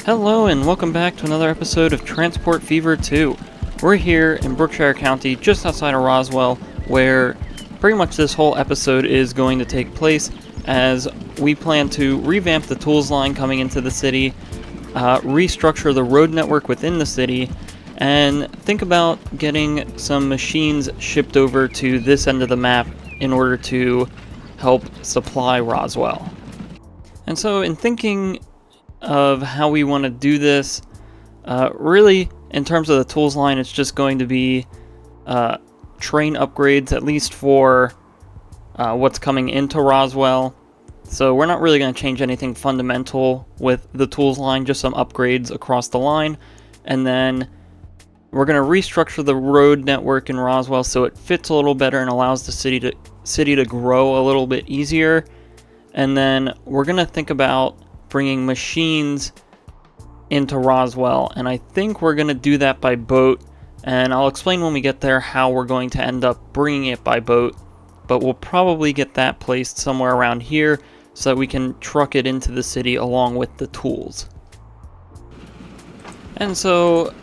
Hello and welcome back to another episode of Transport Fever 2. We're here in Brookshire County, just outside of Roswell, where pretty much this whole episode is going to take place as we plan to revamp the tools line coming into the city, restructure the road network within the city, and think about getting some machines shipped over to this end of the map in order to help supply Roswell. And so in thinking of how we want to do this, really in terms of the tools line, it's just going to be train upgrades, at least for what's coming into Roswell. So we're not really going to change anything fundamental with the tools line, just some upgrades across the line. And then we're going to restructure the road network in Roswell so it fits a little better and allows the city to grow a little bit easier. And then we're going to think about bringing machines into Roswell, and I think we're going to do that by boat, and I'll explain when we get there how we're going to end up bringing it by boat, but we'll probably get that placed somewhere around here so that we can truck it into the city along with the tools. And so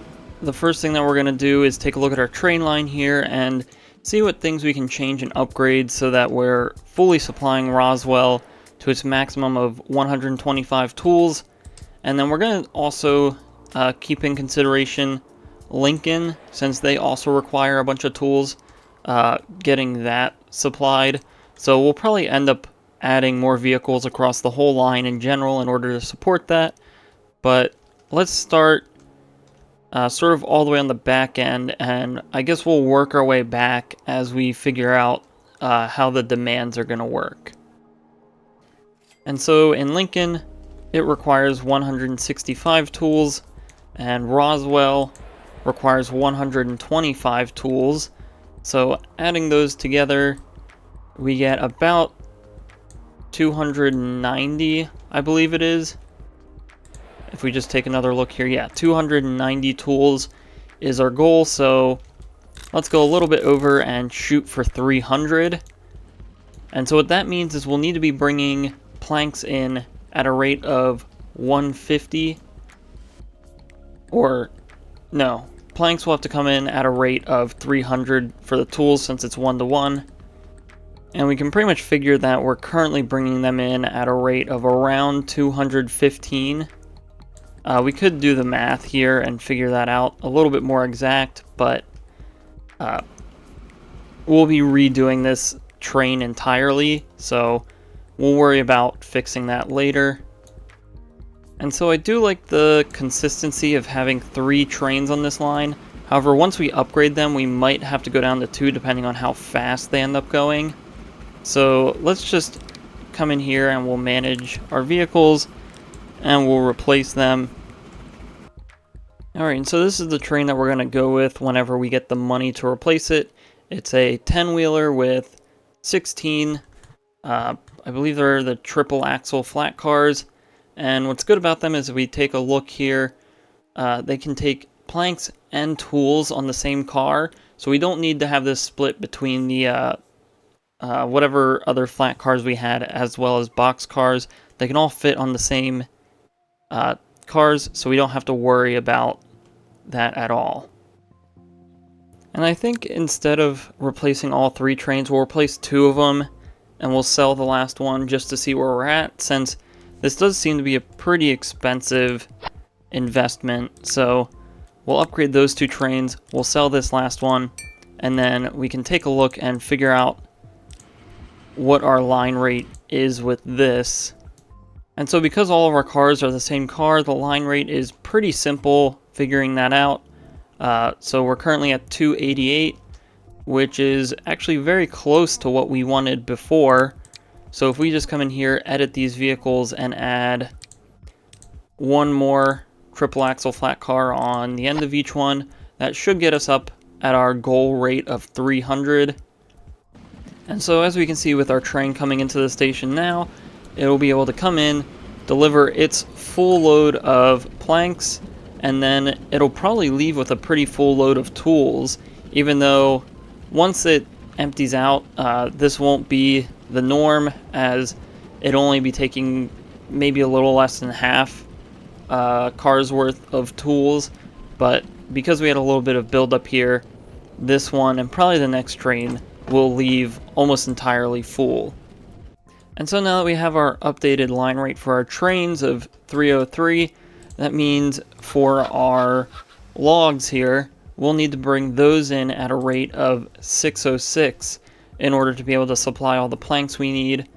the first thing that we're going to do is take a look at our train line here and see what things we can change and upgrade so that we're fully supplying Roswell to its maximum of 125 tools. And then we're going to also keep in consideration Lincoln, since they also require a bunch of tools, getting that supplied. So we'll probably end up adding more vehicles across the whole line in general in order to support that. But let's start sort of all the way on the back end, and I guess we'll work our way back as we figure out how the demands are going to work. And so in Lincoln, it requires 165 tools, and Roswell requires 125 tools. So adding those together, we get about 290, I believe it is. If we just take another look here, yeah, 290 tools is our goal. So let's go a little bit over and shoot for 300. And so what that means is we'll need to be bringing planks in at a rate of 150, or no, planks will have to come in at a rate of 300 for the tools since it's 1-to-1, and we can pretty much figure that we're currently bringing them in at a rate of around 215. We could do the math here and figure that out a little bit more exact, but we'll be redoing this train entirely, so we'll worry about fixing that later. And so I do like the consistency of having 3 trains on this line. However, once we upgrade them, we might have to go down to 2 depending on how fast they end up going. So let's just come in here and we'll manage our vehicles and we'll replace them. Alright, and so this is the train that we're going to go with whenever we get the money to replace it. It's a 10-wheeler with 16 I believe they're the triple axle flat cars, and what's good about them is if we take a look here, they can take planks and tools on the same car, so we don't need to have this split between the whatever other flat cars we had as well as box cars. They can all fit on the same cars, so we don't have to worry about that at all. And I think instead of replacing all 3 trains, we'll replace 2 of them and we'll sell the last one just to see where we're at, since this does seem to be a pretty expensive investment. So we'll upgrade those 2 trains, we'll sell this last one, and then we can take a look and figure out what our line rate is with this. And so because all of our cars are the same car, the line rate is pretty simple figuring that out. So we're currently at 288, which is actually very close to what we wanted before. So if we just come in here, edit these vehicles, and add 1 more triple axle flat car on the end of each one, that should get us up at our goal rate of 300. And so as we can see with our train coming into the station now, it'll be able to come in, deliver its full load of planks, and then it'll probably leave with a pretty full load of tools, even though once it empties out, this won't be the norm, as it'll only be taking maybe a little less than half cars worth of tools, but because we had a little bit of build up here, this one and probably the next train will leave almost entirely full. And so now that we have our updated line rate for our trains of 303, that means for our logs here, we'll need to bring those in at a rate of 606 in order to be able to supply all the planks we need.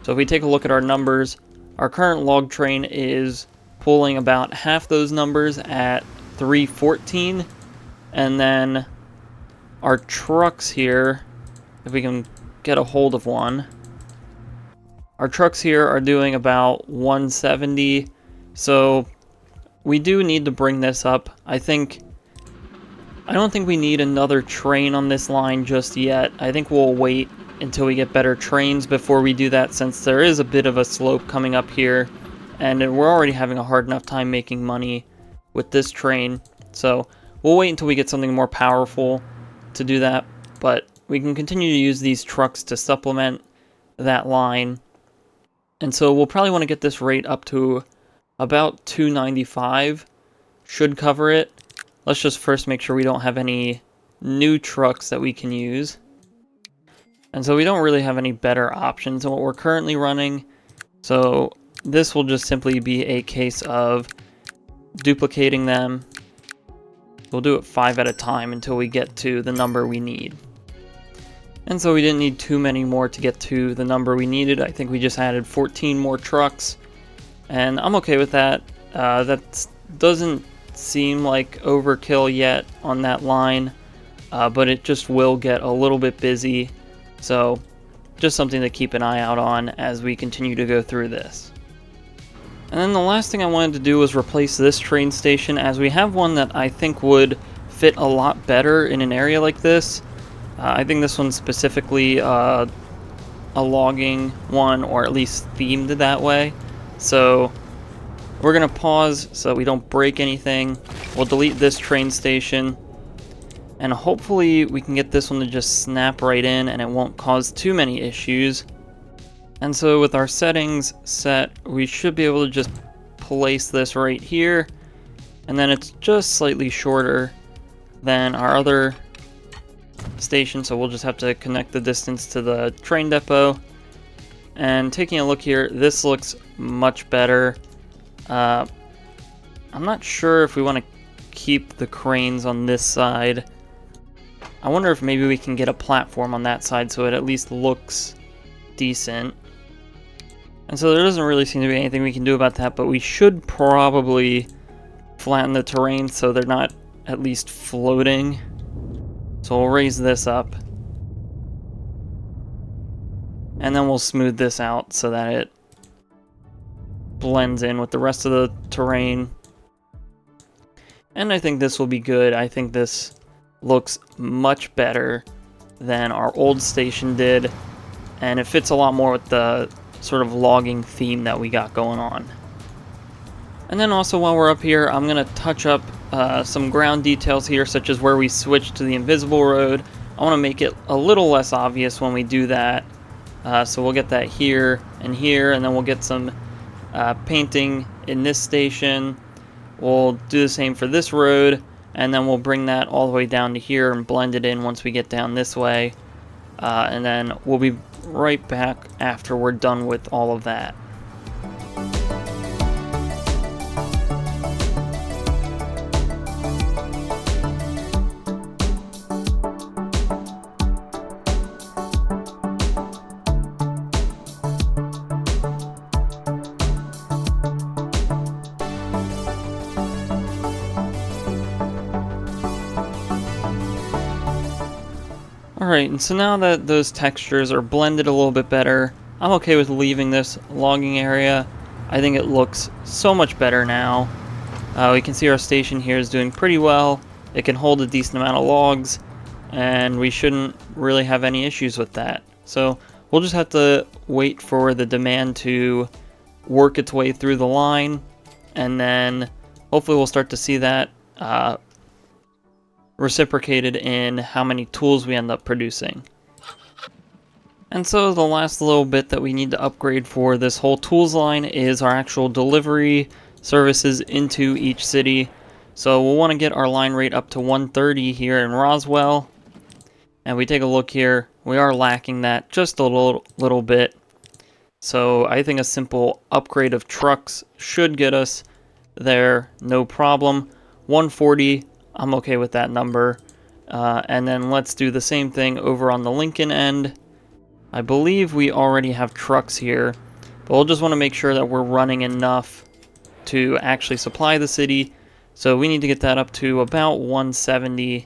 So if we take a look at our numbers, our current log train is pulling about half those numbers at 314, and then our trucks here, if we can get a hold of one, our trucks here are doing about 170, so we do need to bring this up. I don't think we need another train on this line just yet. I think we'll wait until we get better trains before we do that, since there is a bit of a slope coming up here, and we're already having a hard enough time making money with this train. So we'll wait until we get something more powerful to do that, but we can continue to use these trucks to supplement that line. And so we'll probably want to get this rate up to about 295. Should cover it. Let's just first make sure we don't have any new trucks that we can use. And so we don't really have any better options than what we're currently running. So this will just simply be a case of duplicating them. We'll do it 5 at a time until we get to the number we need. And so we didn't need too many more to get to the number we needed. I think we just added 14 more trucks, and I'm okay with that. That doesn't seem like overkill yet on that line, but it just will get a little bit busy. So just something to keep an eye out on as we continue to go through this. And then the last thing I wanted to do was replace this train station, as we have one that I think would fit a lot better in an area like this. I think this one's specifically a logging one, or at least themed that way. So we're going to pause so we don't break anything. We'll delete this train station, and hopefully we can get this one to just snap right in and it won't cause too many issues. And so with our settings set, we should be able to just place this right here, and then it's just slightly shorter than our other station, so we'll just have to connect the distance to the train depot. And taking a look here, this looks much better. I'm not sure if we want to keep the cranes on this side. I wonder if maybe we can get a platform on that side so it at least looks decent. And so there doesn't really seem to be anything we can do about that, but we should probably flatten the terrain so they're not at least floating. So we'll raise this up, and then we'll smooth this out so that it blends in with the rest of the terrain. And I think this will be good. I think this looks much better than our old station did, and it fits a lot more with the sort of logging theme that we got going on. And then also while we're up here, I'm going to touch up some ground details here, such as where we switch to the invisible road. I want to make it a little less obvious when we do that. So we'll get that here, and then we'll get some painting in this station. We'll do the same for this road, and then we'll bring that all the way down to here and blend it in once we get down this way. And then we'll be right back after we're done with all of that. Alright, and so now that those textures are blended a little bit better, I'm okay with leaving this logging area. I think it looks so much better now. We can see our station here is doing pretty well. It can hold a decent amount of logs, and we shouldn't really have any issues with that. So we'll just have to wait for the demand to work its way through the line, and then hopefully we'll start to see that reciprocated in how many tools we end up producing. And so the last little bit that we need to upgrade for this whole tools line is our actual delivery services into each city. So we'll want to get our line rate up to 130 here in Roswell. And we take a look here, we are lacking that just a little bit. So I think a simple upgrade of trucks should get us there, no problem. 140, I'm okay with that number. And then let's do the same thing over on the Lincoln end. I believe we already have trucks here, but we'll just want to make sure that we're running enough to actually supply the city. So we need to get that up to about 170,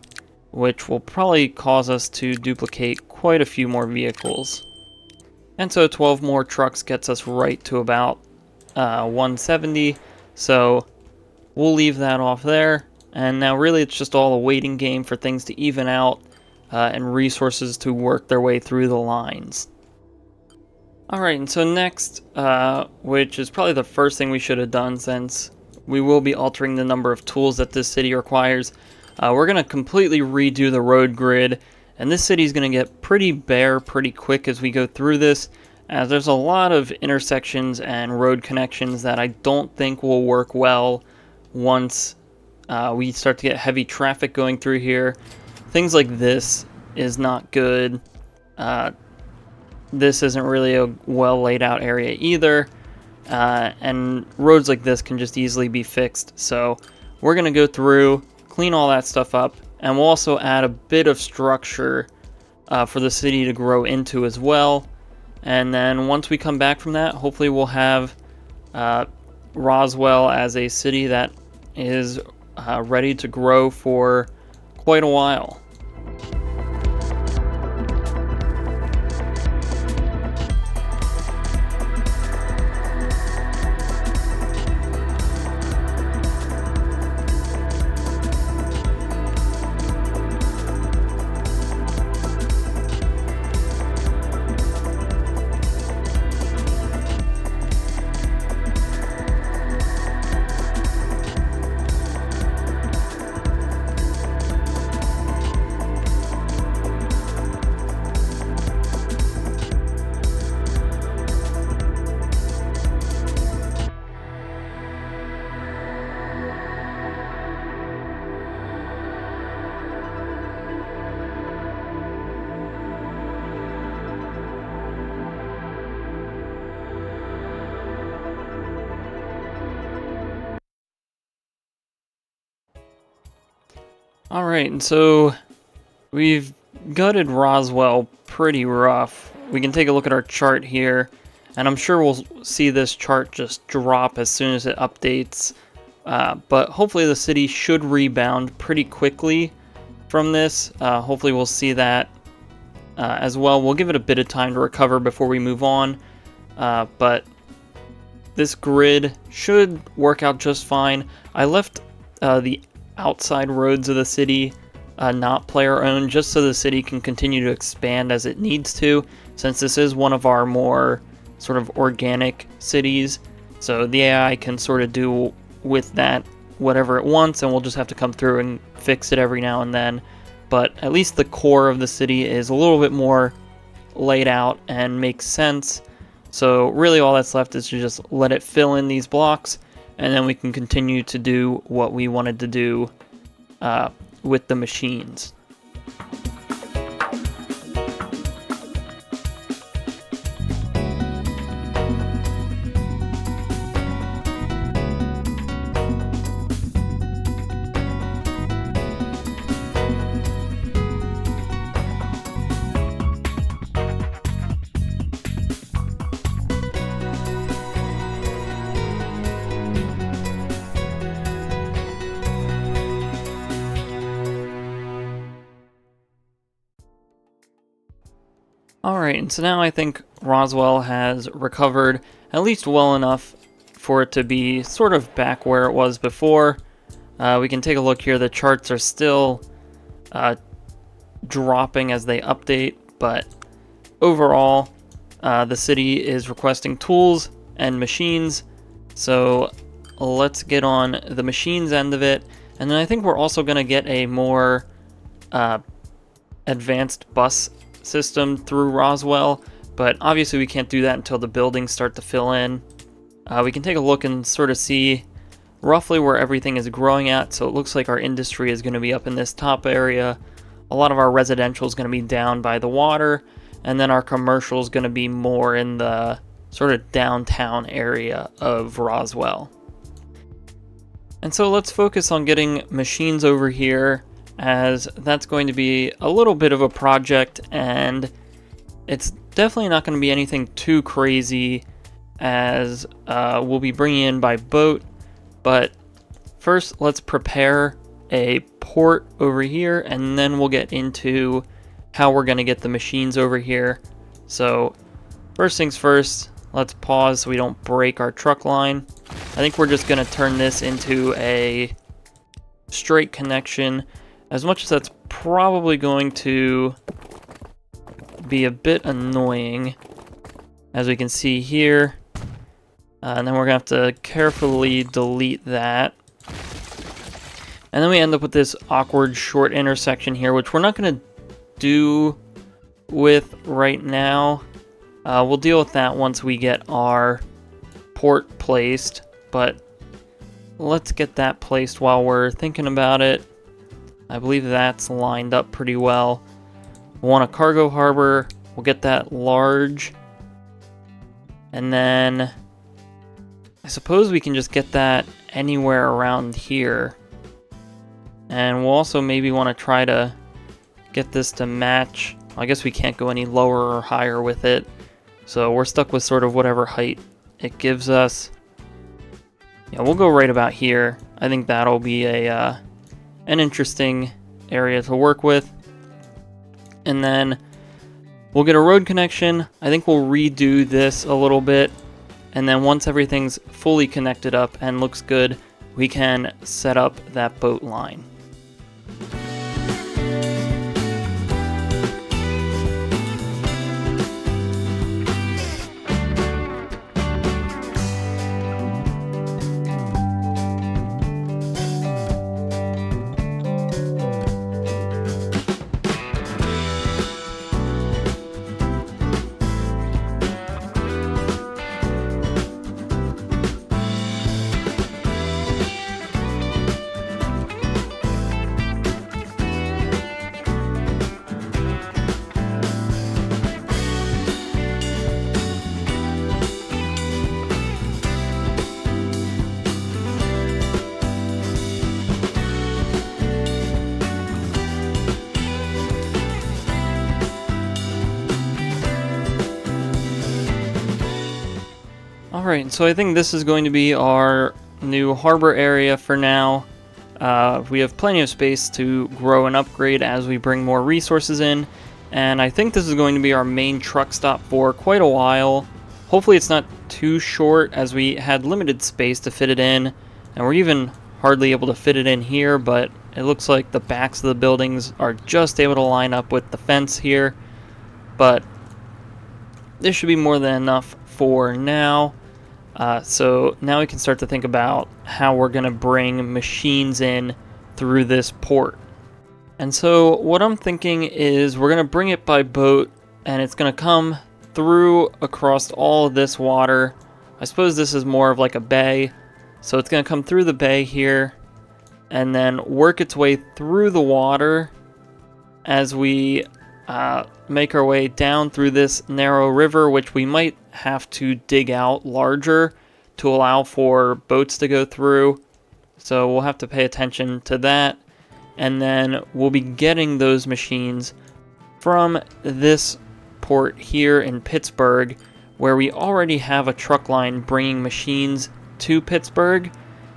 which will probably cause us to duplicate quite a few more vehicles. And so 12 more trucks gets us right to about 170. So we'll leave that off there. And now really it's just all a waiting game for things to even out and resources to work their way through the lines. Alright, and so next, which is probably the first thing we should have done since we will be altering the number of tools that this city requires, we're going to completely redo the road grid. And this city is going to get pretty bare pretty quick as we go through this, as there's a lot of intersections and road connections that I don't think will work well once we start to get heavy traffic going through here. Things like this is not good. This isn't really a well laid out area either. And roads like this can just easily be fixed. So we're going to go through, clean all that stuff up, and we'll also add a bit of structure for the city to grow into as well. And then once we come back from that, hopefully we'll have Roswell as a city that is ready to grow for quite a while. Alright, and so we've gutted Roswell pretty rough. We can take a look at our chart here, and I'm sure we'll see this chart just drop as soon as it updates. But hopefully the city should rebound pretty quickly from this. Hopefully we'll see that as well. We'll give it a bit of time to recover before we move on. But this grid should work out just fine. I left the outside roads of the city not player owned, just so the city can continue to expand as it needs to, since this is one of our more sort of organic cities. So the AI can sort of do with that whatever it wants, and we'll just have to come through and fix it every now and then. But at least the core of the city is a little bit more laid out and makes sense. So really all that's left is to just let it fill in these blocks, and then we can continue to do what we wanted to do with the machines. Alright, and so now I think Roswell has recovered at least well enough for it to be sort of back where it was before. We can take a look here. The charts are still dropping as they update, but overall the city is requesting tools and machines. So let's get on the machines end of it. And then I think we're also going to get a more advanced bus system through Roswell, but obviously we can't do that until the buildings start to fill in. We can take a look and sort of see roughly where everything is growing at. So it looks like our industry is going to be up in this top area. A lot of our residential is going to be down by the water, and then our commercial is going to be more in the sort of downtown area of Roswell. And so let's focus on getting machines over here, as that's going to be a little bit of a project, and it's definitely not going to be anything too crazy, as we'll be bringing in by boat. But first, let's prepare a port over here, and then we'll get into how we're going to get the machines over here. So first things first, let's pause so we don't break our truck line. I think we're just going to turn this into a straight connection, as much as that's probably going to be a bit annoying, as we can see here. And then we're going to have to carefully delete that. And then we end up with this awkward short intersection here, which we're not going to do with right now. We'll deal with that once we get our port placed, but let's get that placed while we're thinking about it. I believe that's lined up pretty well. We want a cargo harbor. We'll get that large. And then I suppose we can just get that anywhere around here. And we'll also maybe want to try to get this to match. I guess we can't go any lower or higher with it, so we're stuck with sort of whatever height it gives us. Yeah, we'll go right about here. I think that'll be an interesting area to work with. And then we'll get a road connection. I think we'll redo this a little bit, and then once everything's fully connected up and looks good, we can set up that boat line. Alright, so I think this is going to be our new harbor area for now. We have plenty of space to grow and upgrade as we bring more resources in, and I think this is going to be our main truck stop for quite a while. Hopefully it's not too short, as we had limited space to fit it in, and we're even hardly able to fit it in here, but it looks like the backs of the buildings are just able to line up with the fence here. But this should be more than enough for now. So now we can start to think about how we're going to bring machines in through this port. And so what I'm thinking is we're going to bring it by boat, and it's going to come through across all of this water. I suppose this is more of like a bay. So it's going to come through the bay here and then work its way through the water as we make our way down through this narrow river, which we might have to dig out larger to allow for boats to go through. So we'll have to pay attention to that. And then we'll be getting those machines from this port here in Pittsburgh, where we already have a truck line bringing machines to Pittsburgh.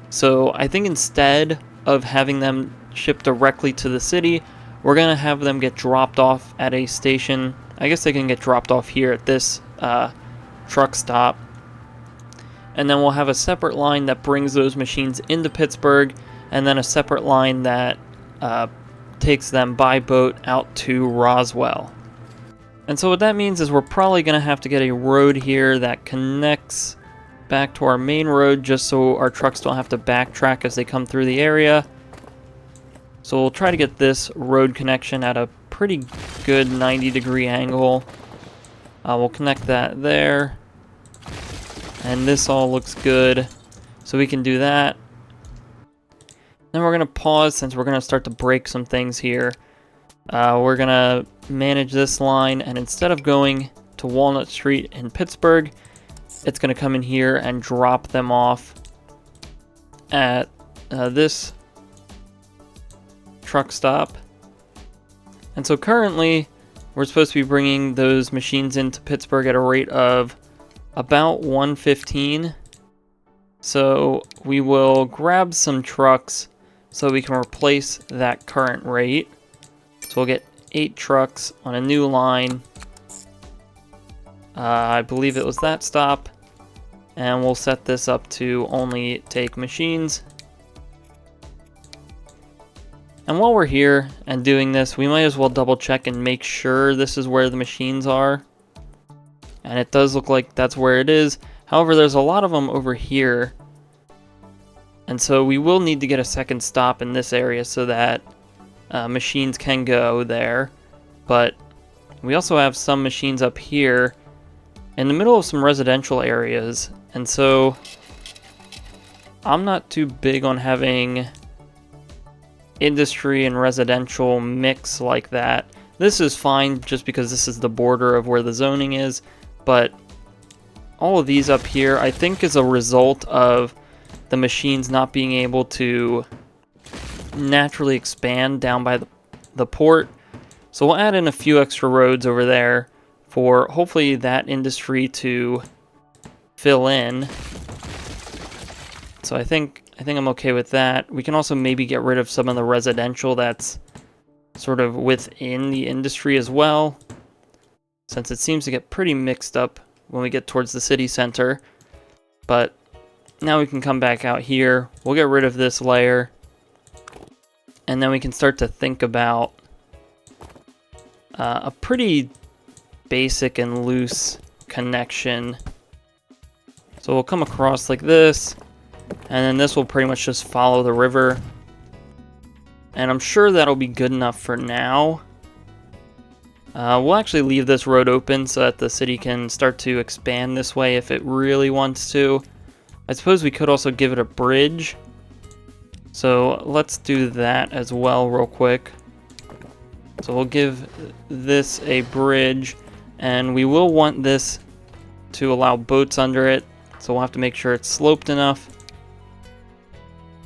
So I think instead of having them shipped directly to the city, we're going to have them get dropped off at a station. I guess they can get dropped off here at this truck stop. And then we'll have a separate line that brings those machines into Pittsburgh, and then a separate line that takes them by boat out to Roswell. And so what that means is we're probably going to have to get a road here that connects back to our main road, just so our trucks don't have to backtrack as they come through the area. So we'll try to get this road connection at a pretty good 90-degree angle. We'll connect that there. And this all looks good. So we can do that. Then we're going to pause since we're going to start to break some things here. We're going to manage this line, and instead of going to Walnut Street in Pittsburgh, it's going to come in here and drop them off at this truck stop. And so currently, we're supposed to be bringing those machines into Pittsburgh at a rate of about 115. So we will grab some trucks so we can replace that current rate. So we'll get 8 trucks on a new line. I believe it was that stop. And we'll set this up to only take machines. And while we're here and doing this, we might as well double check and make sure this is where the machines are. And it does look like that's where it is. However, there's a lot of them over here. And so we will need to get a second stop in this area so that machines can go there. But we also have some machines up here in the middle of some residential areas. And so I'm not too big on having industry and residential mix like that. This is fine just because this is the border of where the zoning is, but all of these up here I think is a result of the machines not being able to naturally expand down by the port. So we'll add in a few extra roads over there for hopefully that industry to fill in. So I think I'm okay with that. We can also maybe get rid of some of the residential that's sort of within the industry as well, since it seems to get pretty mixed up when we get towards the city center. But now we can come back out here. We'll get rid of this layer, and then we can start to think about a pretty basic and loose connection. So we'll come across like this, and then this will pretty much just follow the river. And I'm sure that'll be good enough for now. We'll actually leave this road open so that the city can start to expand this way if it really wants to. I suppose we could also give it a bridge. So let's do that as well real quick. So we'll give this a bridge, and we will want this to allow boats under it. So we'll have to make sure it's sloped enough.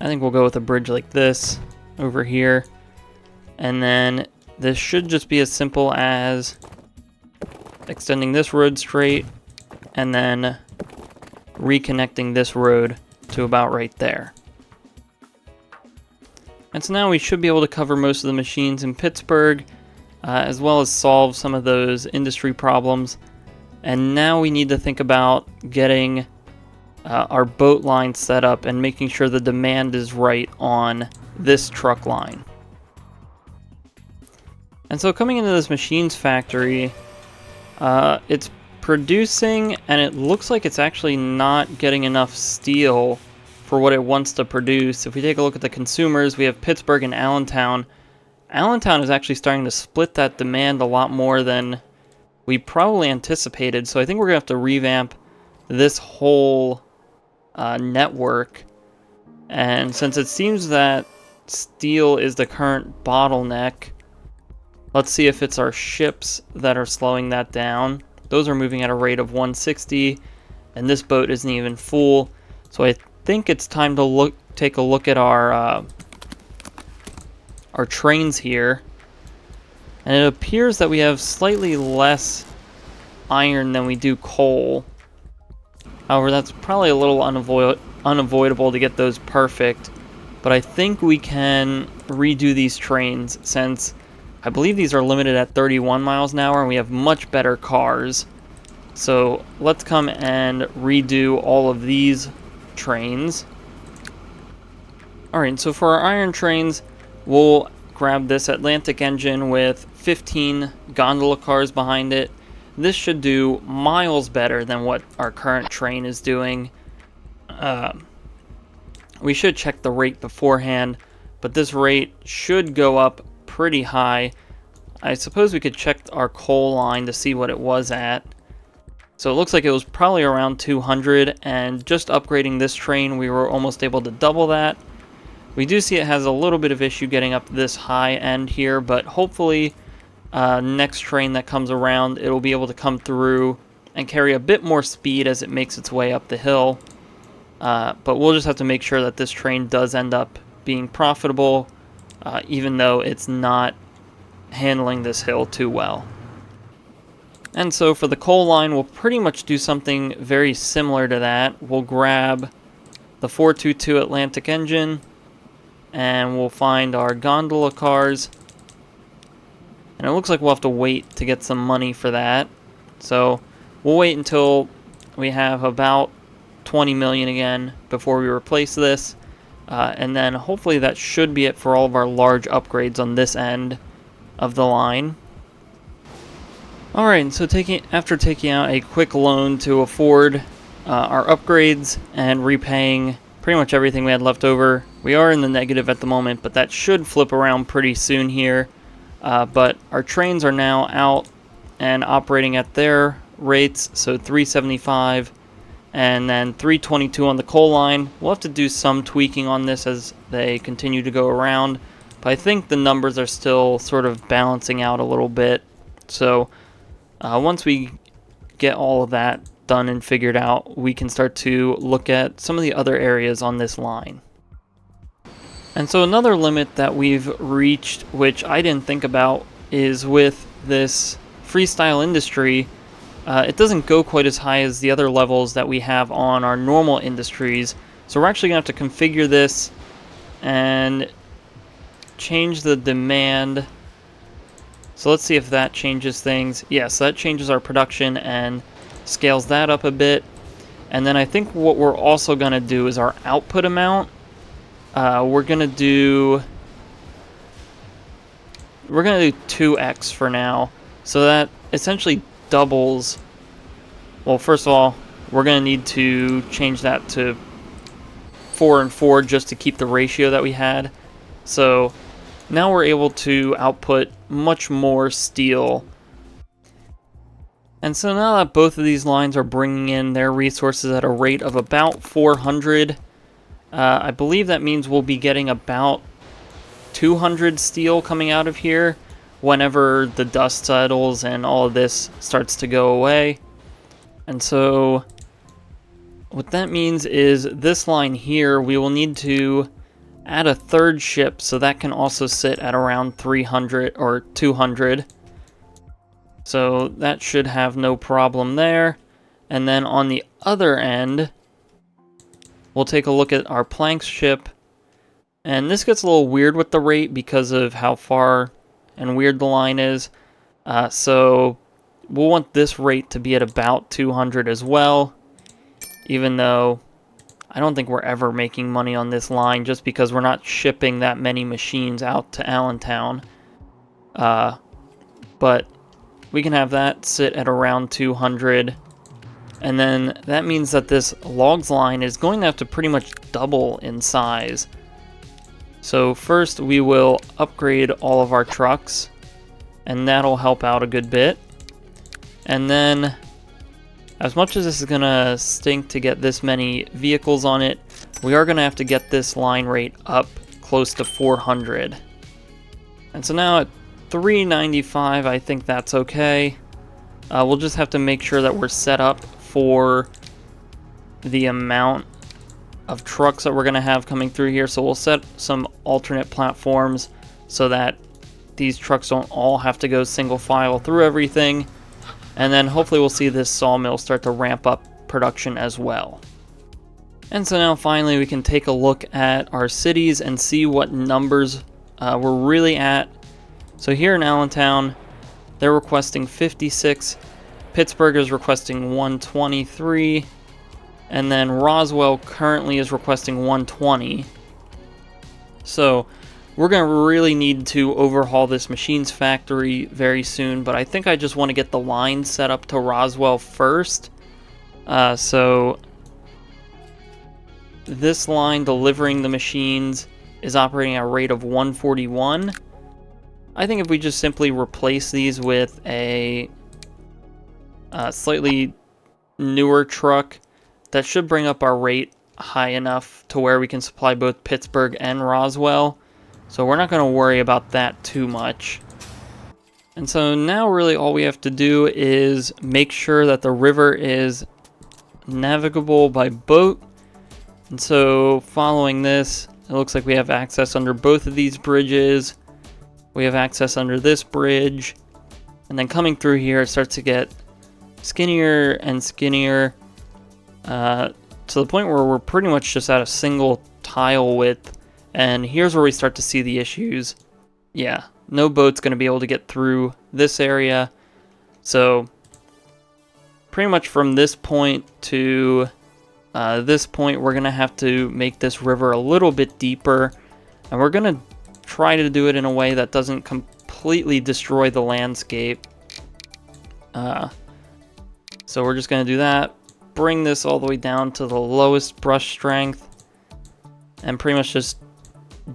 I think we'll go with a bridge like this over here. And then this should just be as simple as extending this road straight and then reconnecting this road to about right there. And so now we should be able to cover most of the machines in Pittsburgh, as well as solve some of those industry problems. And now we need to think about getting our boat line set up and making sure the demand is right on this truck line. And so coming into this machines factory, it's producing, and it looks like it's actually not getting enough steel for what it wants to produce. If we take a look at the consumers, we have Pittsburgh and Allentown. Allentown is actually starting to split that demand a lot more than we probably anticipated. So I think we're going to have to revamp this whole network. And since it seems that steel is the current bottleneck, let's see if it's our ships that are slowing that down. Those are moving at a rate of 160, and this boat isn't even full. So I think it's time to take a look at our trains here. And it appears that we have slightly less iron than we do coal. However, that's probably a little unavoidable to get those perfect. But I think we can redo these trains, since I believe these are limited at 31 miles an hour and we have much better cars. So let's come and redo all of these trains. Alright, so for our iron trains, we'll grab this Atlantic engine with 15 gondola cars behind it. This should do miles better than what our current train is doing. We should check the rate beforehand, but this rate should go up pretty high. I suppose we could check our coal line to see what it was at. So it looks like it was probably around 200, and just upgrading this train we were almost able to double that. We do see it has a little bit of issue getting up this high end here, but hopefully next train that comes around, it'll be able to come through and carry a bit more speed as it makes its way up the hill. But we'll just have to make sure that this train does end up being profitable, even though it's not handling this hill too well. And so for the coal line, we'll pretty much do something very similar to that. We'll grab the 422 Atlantic engine, and we'll find our gondola cars. And it looks like we'll have to wait to get some money for that. So we'll wait until we have about 20 million again before we replace this. And then hopefully that should be it for all of our large upgrades on this end of the line. Alright, so after taking out a quick loan to afford our upgrades and repaying pretty much everything we had left over, we are in the negative at the moment, but that should flip around pretty soon here. But our trains are now out and operating at their rates, so 375 and then 322 on the coal line. We'll have to do some tweaking on this as they continue to go around, but I think the numbers are still sort of balancing out a little bit. So once we get all of that done and figured out, we can start to look at some of the other areas on this line. And so another limit that we've reached, which I didn't think about, is with this freestyle industry. It doesn't go quite as high as the other levels that we have on our normal industries. So we're actually going to have to configure this and change the demand. So let's see if that changes things. Yes, that changes our production and scales that up a bit. And then I think what we're also going to do is our output amount. We're going to do 2x for now. So that essentially doubles. Well, first of all, we're going to need to change that to 4 and 4 just to keep the ratio that we had. So now we're able to output much more steel. And so now that both of these lines are bringing in their resources at a rate of about 400, I believe that means we'll be getting about 200 steel coming out of here whenever the dust settles and all of this starts to go away. And so what that means is this line here, we will need to add a third ship, so that can also sit at around 300 or 200. So that should have no problem there. And then on the other end, we'll take a look at our planks ship. And this gets a little weird with the rate because of how far and weird the line is. So we'll want this rate to be at about 200 as well, even though I don't think we're ever making money on this line just because we're not shipping that many machines out to Allentown. But we can have that sit at around 200. And then that means that this logs line is going to have to pretty much double in size. So first we will upgrade all of our trucks, and that'll help out a good bit. And then, as much as this is going to stink to get this many vehicles on it, we are going to have to get this line rate up close to 400. And so now at 395, I think that's okay. We'll just have to make sure that we're set up for the amount of trucks that we're going to have coming through here. So we'll set some alternate platforms so that these trucks don't all have to go single file through everything. And then hopefully we'll see this sawmill start to ramp up production as well. And so now finally we can take a look at our cities and see what numbers we're really at. So here in Allentown, they're requesting 56. Pittsburgh is requesting 123. And then Roswell currently is requesting 120. So we're going to really need to overhaul this machines factory very soon, but I think I just want to get the line set up to Roswell first. So this line delivering the machines is operating at a rate of 141. I think if we just simply replace these with a slightly newer truck, that should bring up our rate high enough to where we can supply both Pittsburgh and Roswell. So we're not going to worry about that too much. And so now really all we have to do is make sure that the river is navigable by boat. And so following this, it looks like we have access under both of these bridges. We have access under this bridge. And then coming through here, it starts to get skinnier and skinnier to the point where we're pretty much just at a single tile width. And here's where we start to see the issues. Yeah, no boat's going to be able to get through this area. So pretty much from this point to this point, we're going to have to make this river a little bit deeper. And we're going to try to do it in a way that doesn't completely destroy the landscape. So we're just going to do that. Bring this all the way down to the lowest brush strength. And pretty much just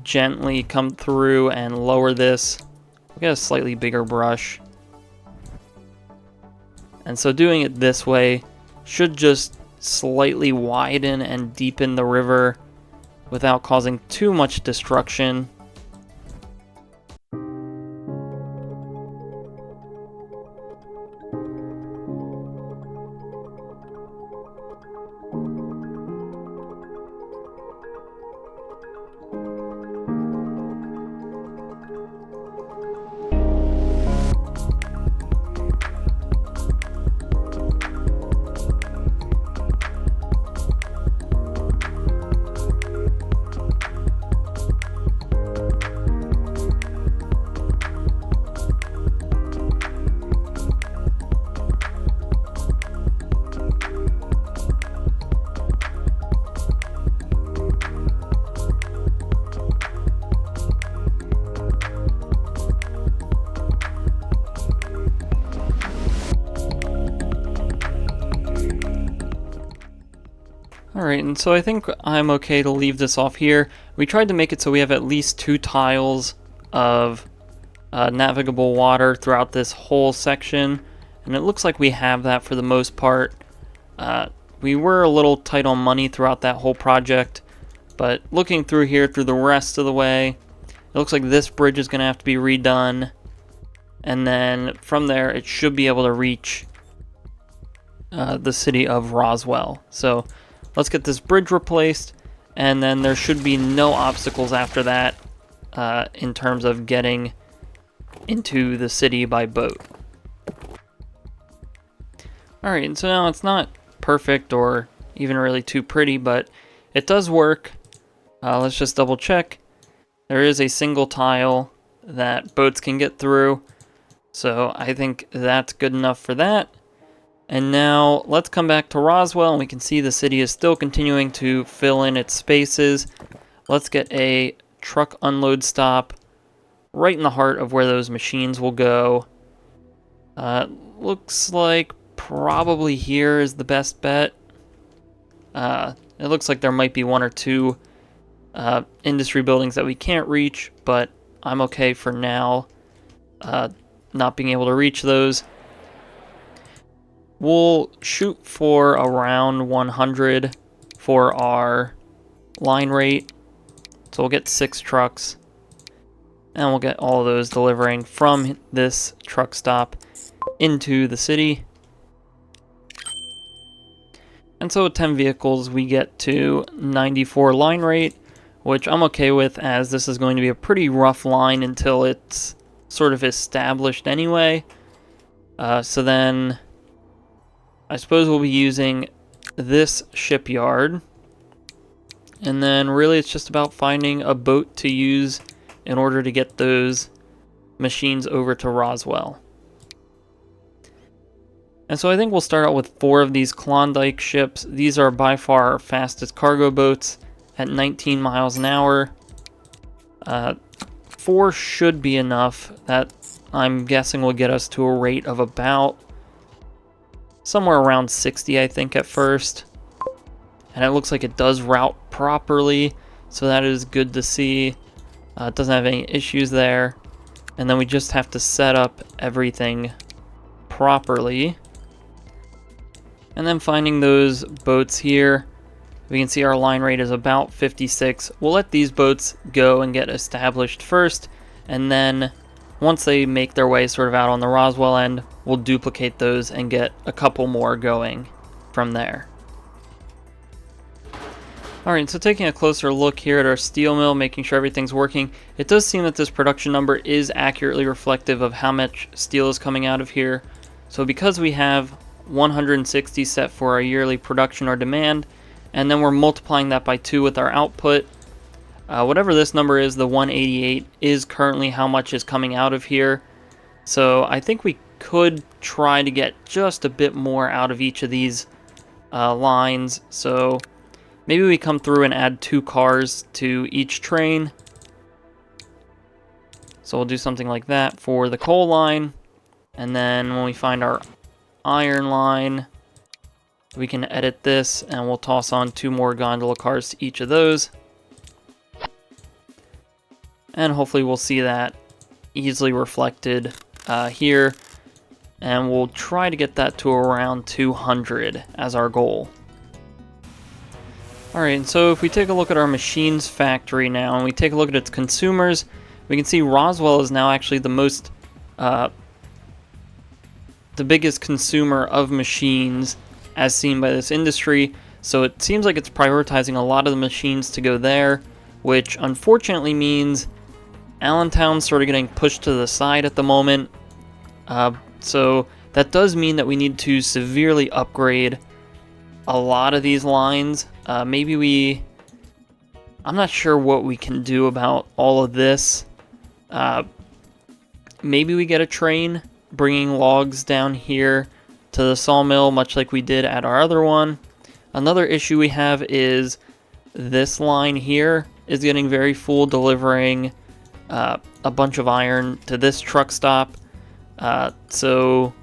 gently come through and lower this. We'll get a slightly bigger brush. And so doing it this way should just slightly widen and deepen the river without causing too much destruction. Alright, and so I think I'm okay to leave this off here. We tried to make it so we have at least 2 tiles of navigable water throughout this whole section, and it looks like we have that for the most part. We were a little tight on money throughout that whole project, but looking through here through the rest of the way, it looks like this bridge is going to have to be redone, and then from there it should be able to reach the city of Roswell. So let's get this bridge replaced, and then there should be no obstacles after that in terms of getting into the city by boat. Alright, and so now it's not perfect or even really too pretty, but it does work. Let's just double check. There is a single tile that boats can get through, so I think that's good enough for that. And now let's come back to Roswell, and we can see the city is still continuing to fill in its spaces. Let's get a truck unload stop right in the heart of where those machines will go. Looks like probably here is the best bet. It looks like there might be 1 or 2 industry buildings that we can't reach, but I'm okay for now not being able to reach those. We'll shoot for around 100 for our line rate. So we'll get 6 trucks. And we'll get all of those delivering from this truck stop into the city. And so with 10 vehicles, we get to 94 line rate, which I'm okay with, as this is going to be a pretty rough line until it's sort of established anyway. So then I suppose we'll be using this shipyard, and then really it's just about finding a boat to use in order to get those machines over to Roswell. And so I think we'll start out with 4 of these Klondike ships. These are by far our fastest cargo boats at 19 miles an hour. 4 should be enough. That, I'm guessing, will get us to a rate of about somewhere around 60, I think, at first. And it looks like it does route properly, so that is good to see. It doesn't have any issues there. And then we just have to set up everything properly. And then finding those boats here. We can see our line rate is about 56. We'll let these boats go and get established first, and then once they make their way sort of out on the Roswell end, we'll duplicate those and get a couple more going from there. Alright, so taking a closer look here at our steel mill, making sure everything's working, it does seem that this production number is accurately reflective of how much steel is coming out of here. So because we have 160 set for our yearly production or demand, and then we're multiplying that by 2 with our output, whatever this number is, the 188, is currently how much is coming out of here. So I think we could try to get just a bit more out of each of these lines. So maybe we come through and add 2 cars to each train. So we'll do something like that for the coal line. And then when we find our iron line, we can edit this and we'll toss on 2 more gondola cars to each of those. And hopefully we'll see that easily reflected here. And we'll try to get that to around 200 as our goal. Alright, so if we take a look at our machines factory now, and we take a look at its consumers, we can see Roswell is now actually the biggest consumer of machines as seen by this industry. So it seems like it's prioritizing a lot of the machines to go there, which unfortunately means Allentown's sort of getting pushed to the side at the moment. So that does mean that we need to severely upgrade a lot of these lines. I'm not sure what we can do about all of this. Maybe we get a train bringing logs down here to the sawmill, much like we did at our other one. Another issue we have is this line here is getting very full, delivering a bunch of iron to this truck stop. So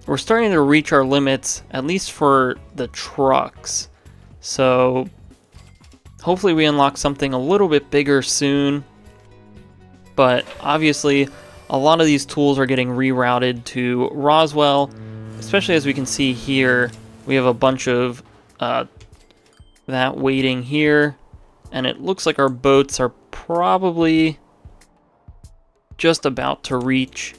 we're starting to reach our limits, at least for the trucks. So hopefully we unlock something a little bit bigger soon. But obviously a lot of these tools are getting rerouted to Roswell, especially as we can see here. We have a bunch of that waiting here, and it looks like our boats are probably just about to reach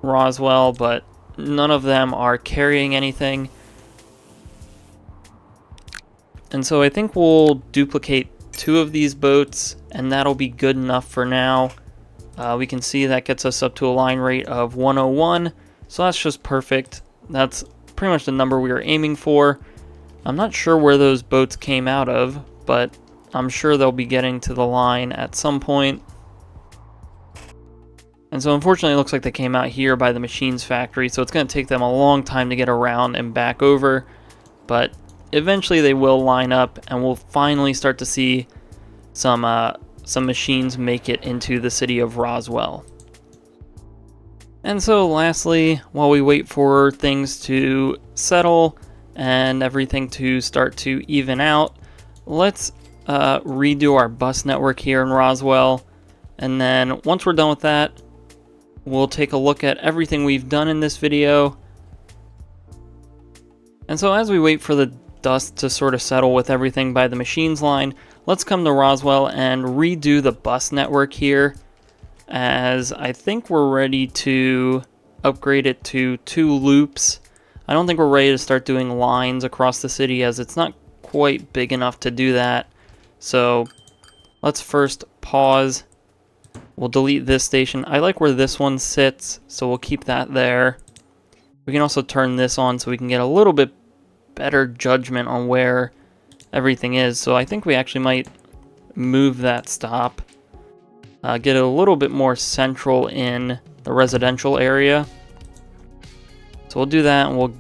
Roswell, but none of them are carrying anything. And so I think we'll duplicate 2 of these boats, and that'll be good enough for now. We can see that gets us up to a line rate of 101, so that's just perfect. That's pretty much the number we were aiming for. I'm not sure where those boats came out of, but I'm sure they'll be getting to the line at some point. And so unfortunately it looks like they came out here by the machines factory, so it's going to take them a long time to get around and back over. But eventually they will line up, and we'll finally start to see some machines make it into the city of Roswell. And so lastly, while we wait for things to settle and everything to start to even out, let's redo our bus network here in Roswell. And then once we're done with that, we'll take a look at everything we've done in this video. And so as we wait for the dust to sort of settle with everything by the machines line, let's come to Roswell and redo the bus network here, as I think we're ready to upgrade it to 2 loops. I don't think we're ready to start doing lines across the city, as it's not quite big enough to do that. So let's first pause. We'll delete this station. I like where this one sits, so we'll keep that there. We can also turn this on so we can get a little bit better judgment on where everything is. So I think we actually might move that stop, get it a little bit more central in the residential area. So we'll do that, and we'll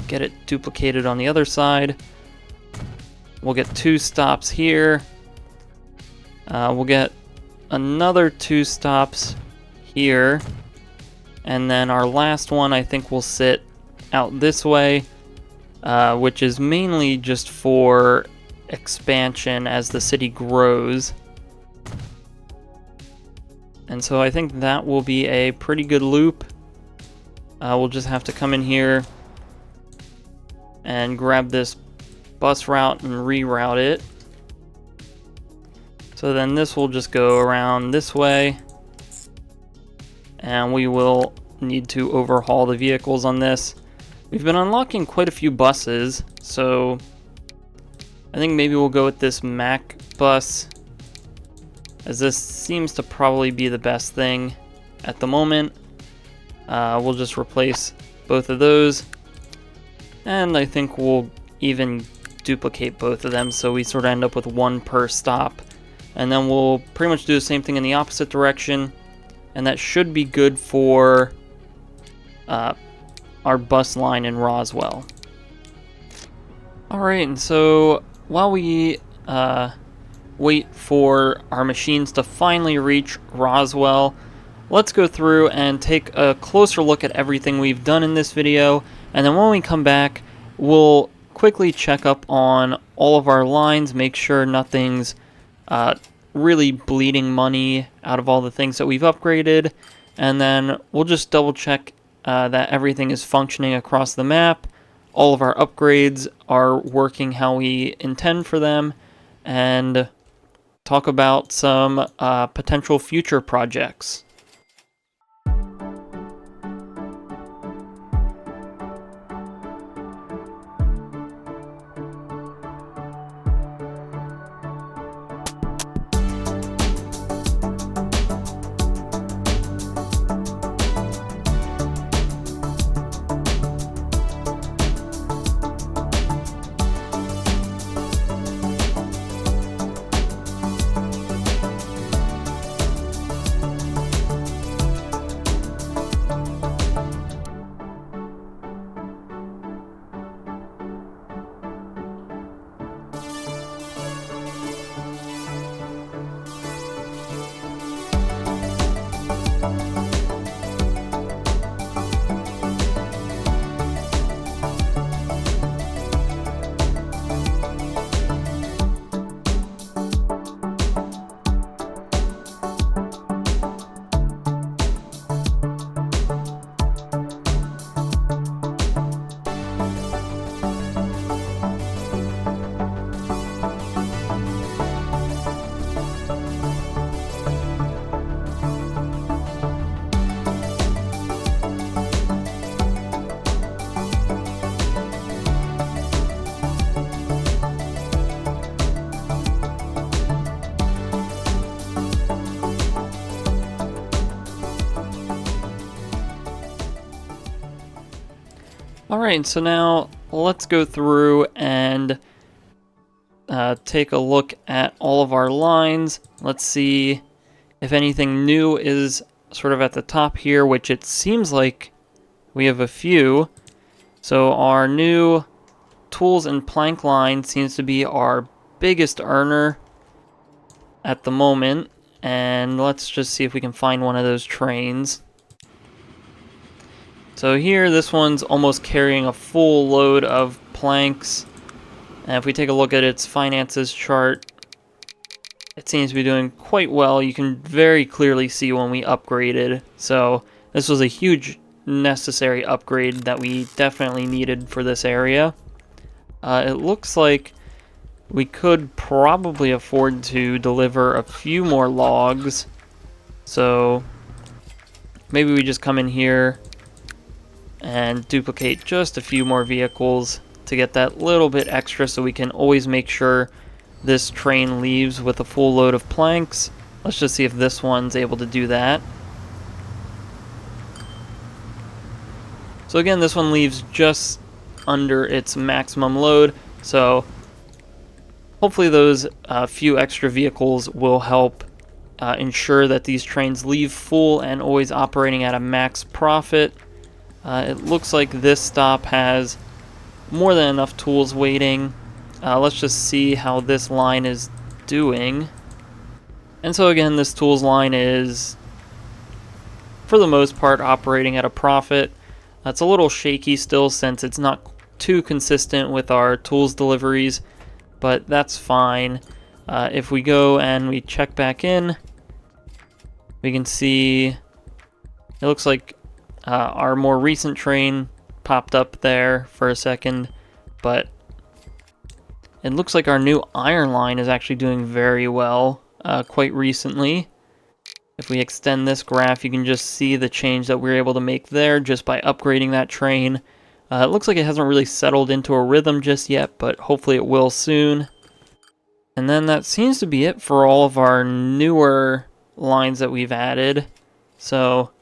get it duplicated on the other side. We'll get 2 stops here. We'll get another 2 stops here, and then our last one I think will sit out this way, which is mainly just for expansion as the city grows. And so I think that will be a pretty good loop. We'll just have to come in here, and grab this bus route and reroute it. So then this will just go around this way, and we will need to overhaul the vehicles on this. We've been unlocking quite a few buses, so I think maybe we'll go with this Mac bus, as this seems to probably be the best thing at the moment. We'll just replace both of those, and I think we'll even duplicate both of them so we sort of end up with one per stop. And then we'll pretty much do the same thing in the opposite direction, and that should be good for our bus line in Roswell. Alright, and so while we wait for our machines to finally reach Roswell, let's go through and take a closer look at everything we've done in this video, and then when we come back, we'll quickly check up on all of our lines, make sure nothing's really bleeding money out of all the things that we've upgraded, and then we'll just double check that everything is functioning across the map, all of our upgrades are working how we intend for them, and talk about some potential future projects. Alright, so now let's go through and take a look at all of our lines. Let's see if anything new is sort of at the top here, which it seems like we have a few. So our new tools and plank line seems to be our biggest earner at the moment. And let's just see if we can find one of those trains. So here, this one's almost carrying a full load of planks. And if we take a look at its finances chart, it seems to be doing quite well. You can very clearly see when we upgraded. So this was a huge necessary upgrade that we definitely needed for this area. It looks like we could probably afford to deliver a few more logs. So maybe we just come in here and duplicate just a few more vehicles to get that little bit extra so we can always make sure this train leaves with a full load of planks. Let's just see if this one's able to do that. So again, this one leaves just under its maximum load, so hopefully those few extra vehicles will help ensure that these trains leave full and always operating at a max profit. It looks like this stop has more than enough tools waiting. Let's just see how this line is doing. And so again, this tools line is, for the most part, operating at a profit. It's a little shaky still since it's not too consistent with our tools deliveries, but that's fine. If we go and we check back in, we can see it looks like our more recent train popped up there for a second. but it looks like our new iron line is actually doing very well quite recently. If we extend this graph, you can just see the change that we're able to make there just by upgrading that train. It looks like it hasn't really settled into a rhythm just yet, but hopefully it will soon. And then that seems to be it for all of our newer lines that we've added. So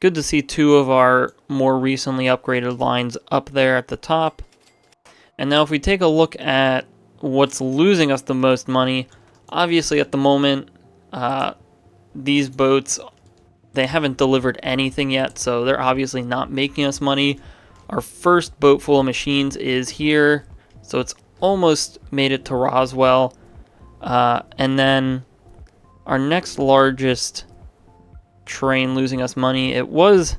good to see 2 of our more recently upgraded lines up there at the top. And now if we take a look at what's losing us the most money, obviously at the moment, these boats, they haven't delivered anything yet, so they're obviously not making us money. Our first boat full of machines is here, so it's almost made it to Roswell. And then our next largest train losing us money, it was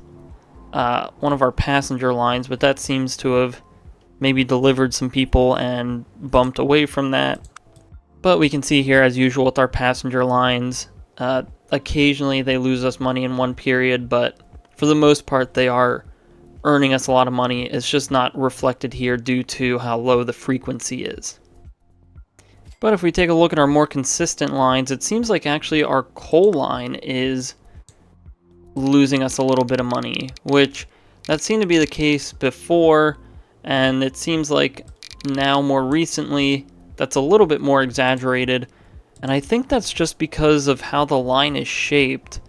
one of our passenger lines, but that seems to have maybe delivered some people and bumped away from that. But we can see here, as usual with our passenger lines, occasionally they lose us money in one period, but for the most part they are earning us a lot of money. It's just not reflected here due to how low the frequency is. But if we take a look at our more consistent lines, it seems like actually our coal line is losing us a little bit of money, which that seemed to be the case before, and it seems like now more recently that's a little bit more exaggerated, and I think that's just because of how the line is shaped.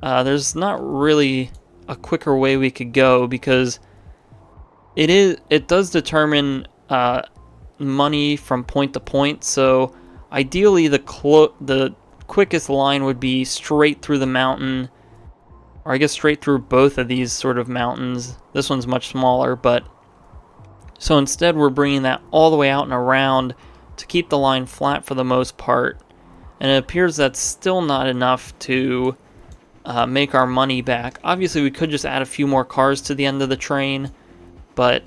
There's not really a quicker way we could go, because it does determine money from point to point. So ideally the quickest line would be straight through the mountain, or I guess straight through both of these sort of mountains. This one's much smaller, but so instead we're bringing that all the way out and around to keep the line flat for the most part, and it appears that's still not enough to make our money back. Obviously we could just add a few more cars to the end of the train, but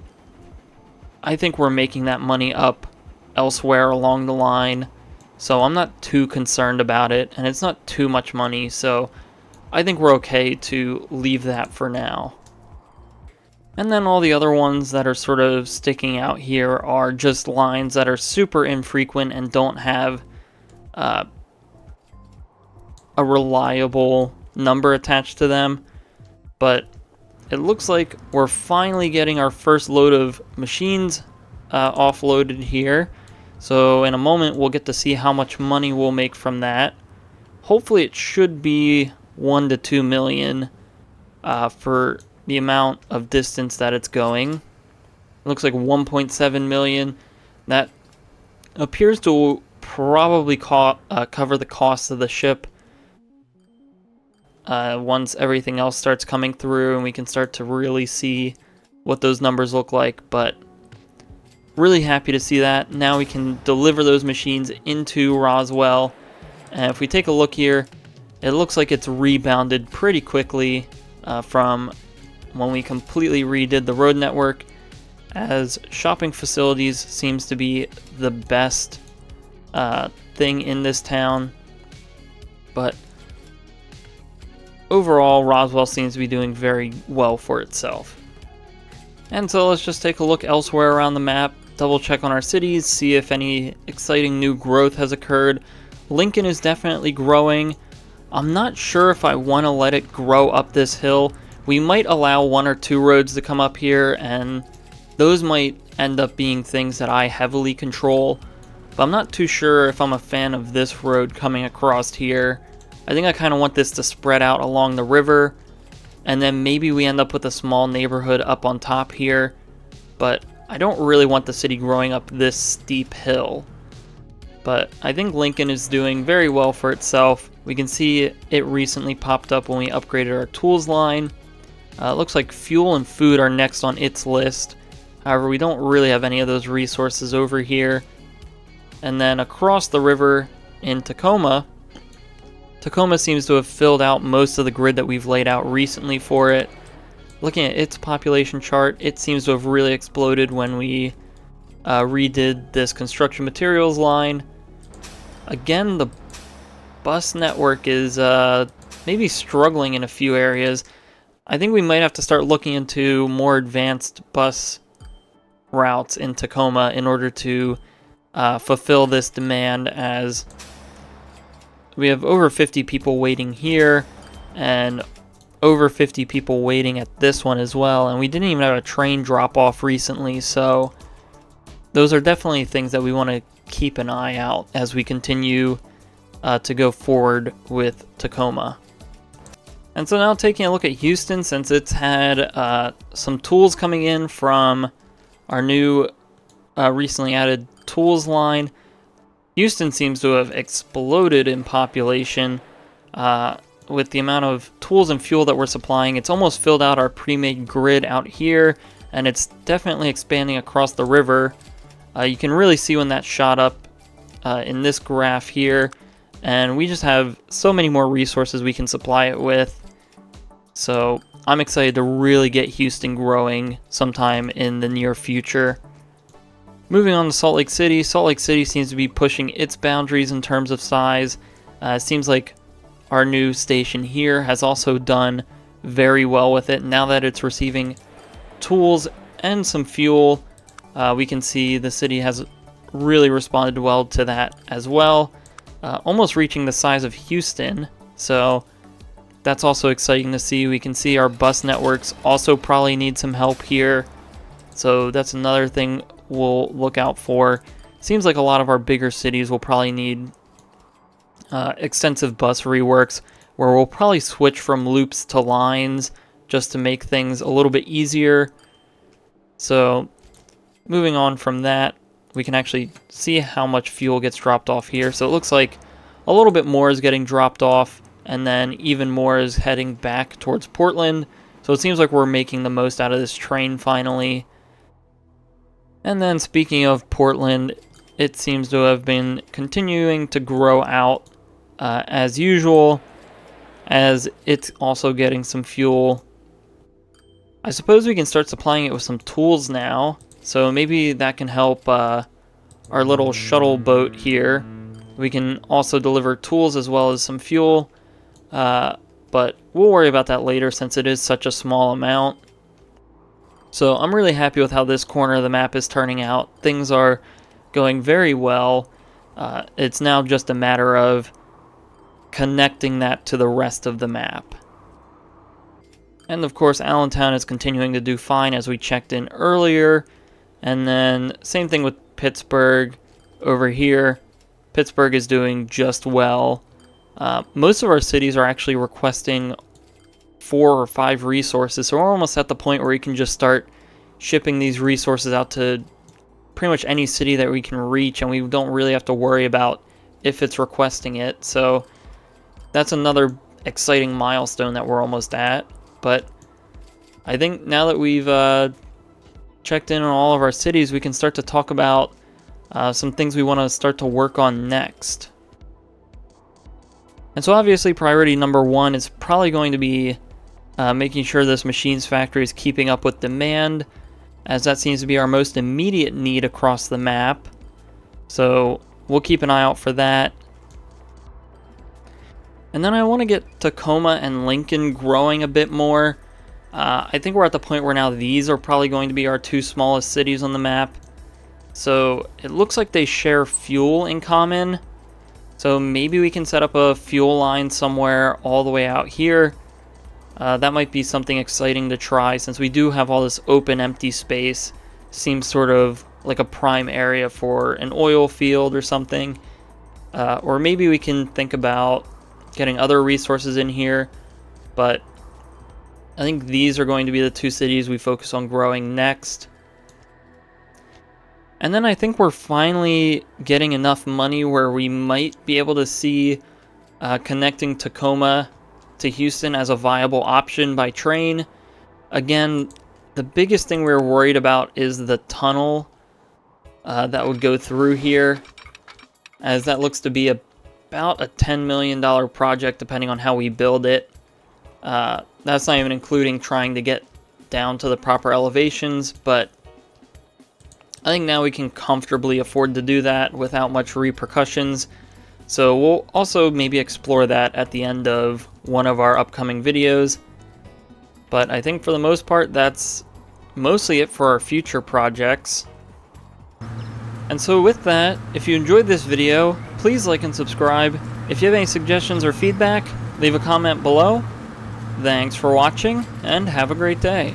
I think we're making that money up elsewhere along the line, so I'm not too concerned about it, and it's not too much money, so I think we're okay to leave that for now. And then all the other ones that are sort of sticking out here are just lines that are super infrequent and don't have a reliable number attached to them. But it looks like we're finally getting our first load of machines offloaded here. So in a moment we'll get to see how much money we'll make from that. Hopefully it should be 1 to 2 million for the amount of distance that it's going. It looks like 1.7 million. That appears to probably cover the cost of the ship once everything else starts coming through and we can start to really see what those numbers look like. But really happy to see that. Now we can deliver those machines into Roswell, and if we take a look here, it looks like it's rebounded pretty quickly from when we completely redid the road network, as shopping facilities seems to be the best thing in this town. But overall, Roswell seems to be doing very well for itself. And so let's just take a look elsewhere around the map, double check on our cities, see if any exciting new growth has occurred. Lincoln is definitely growing. I'm not sure if I want to let it grow up this hill. We might allow 1 or 2 roads to come up here, and those might end up being things that I heavily control. But I'm not too sure if I'm a fan of this road coming across here. I think I kind of want this to spread out along the river, and then maybe we end up with a small neighborhood up on top here. But I don't really want the city growing up this steep hill. But I think Lincoln is doing very well for itself. We can see it recently popped up when we upgraded our tools line. It looks like fuel and food are next on its list. However, we don't really have any of those resources over here. And then across the river in Tacoma, Tacoma seems to have filled out most of the grid that we've laid out recently for it. Looking at its population chart, it seems to have really exploded when we redid this construction materials line. Again, the bus network is maybe struggling in a few areas. I think we might have to start looking into more advanced bus routes in Tacoma in order to fulfill this demand, as we have over 50 people waiting here and over 50 people waiting at this one as well, and we didn't even have a train drop off recently, so those are definitely things that we want to keep an eye out as we continue to go forward with Tacoma. And so now taking a look at Houston, since it's had some tools coming in from our new recently added tools line, Houston seems to have exploded in population with the amount of tools and fuel that we're supplying. It's almost filled out our pre-made grid out here, and it's definitely expanding across the river. You can really see when that shot up in this graph here, and we just have so many more resources we can supply it with. So I'm excited to really get Houston growing sometime in the near future. Moving on to Salt Lake City. Salt Lake City seems to be pushing its boundaries in terms of size. It seems like our new station here has also done very well with it. Now that it's receiving tools and some fuel, we can see the city has really responded well to that as well, almost reaching the size of Houston. So that's also exciting to see. We can see our bus networks also probably need some help here. So that's another thing we'll look out for. Seems like a lot of our bigger cities will probably need extensive bus reworks, where we'll probably switch from loops to lines just to make things a little bit easier. So moving on from that, we can actually see how much fuel gets dropped off here. So it looks like a little bit more is getting dropped off, and then even more is heading back towards Portland. So it seems like we're making the most out of this train finally. And then speaking of Portland, it seems to have been continuing to grow out as usual, as it's also getting some fuel. I suppose we can start supplying it with some tools now, so maybe that can help our little shuttle boat here. We can also deliver tools as well as some fuel, but we'll worry about that later since it is such a small amount. So I'm really happy with how this corner of the map is turning out. Things are going very well. It's now just a matter of connecting that to the rest of the map. And of course, Allentown is continuing to do fine, as we checked in earlier. And then same thing with Pittsburgh over here. Pittsburgh is doing just well. Most of our cities are actually requesting 4 or 5 resources, so we're almost at the point where we can just start shipping these resources out to pretty much any city that we can reach, and we don't really have to worry about if it's requesting it. So that's another exciting milestone that we're almost at. But I think now that we've checked in on all of our cities, we can start to talk about some things we want to start to work on next. And so obviously priority number 1 is probably going to be making sure this machines factory is keeping up with demand, as that seems to be our most immediate need across the map. So we'll keep an eye out for that. And then I want to get Tacoma and Lincoln growing a bit more. I think we're at the point where now these are probably going to be our 2 smallest cities on the map. So it looks like they share fuel in common. So maybe we can set up a fuel line somewhere all the way out here. That might be something exciting to try, since we do have all this open empty space. Seems sort of like a prime area for an oil field or something. Or maybe we can think about getting other resources in here. But I think these are going to be the 2 cities we focus on growing next. And then I think we're finally getting enough money where we might be able to see connecting Tacoma to Houston as a viable option by train. Again, the biggest thing we're worried about is the tunnel that would go through here, as that looks to be about a $10 million project depending on how we build it. That's not even including trying to get down to the proper elevations, but I think now we can comfortably afford to do that without much repercussions. So we'll also maybe explore that at the end of one of our upcoming videos. But I think for the most part, that's mostly it for our future projects. And so with that, if you enjoyed this video, please like and subscribe. If you have any suggestions or feedback, leave a comment below. Thanks for watching, and have a great day.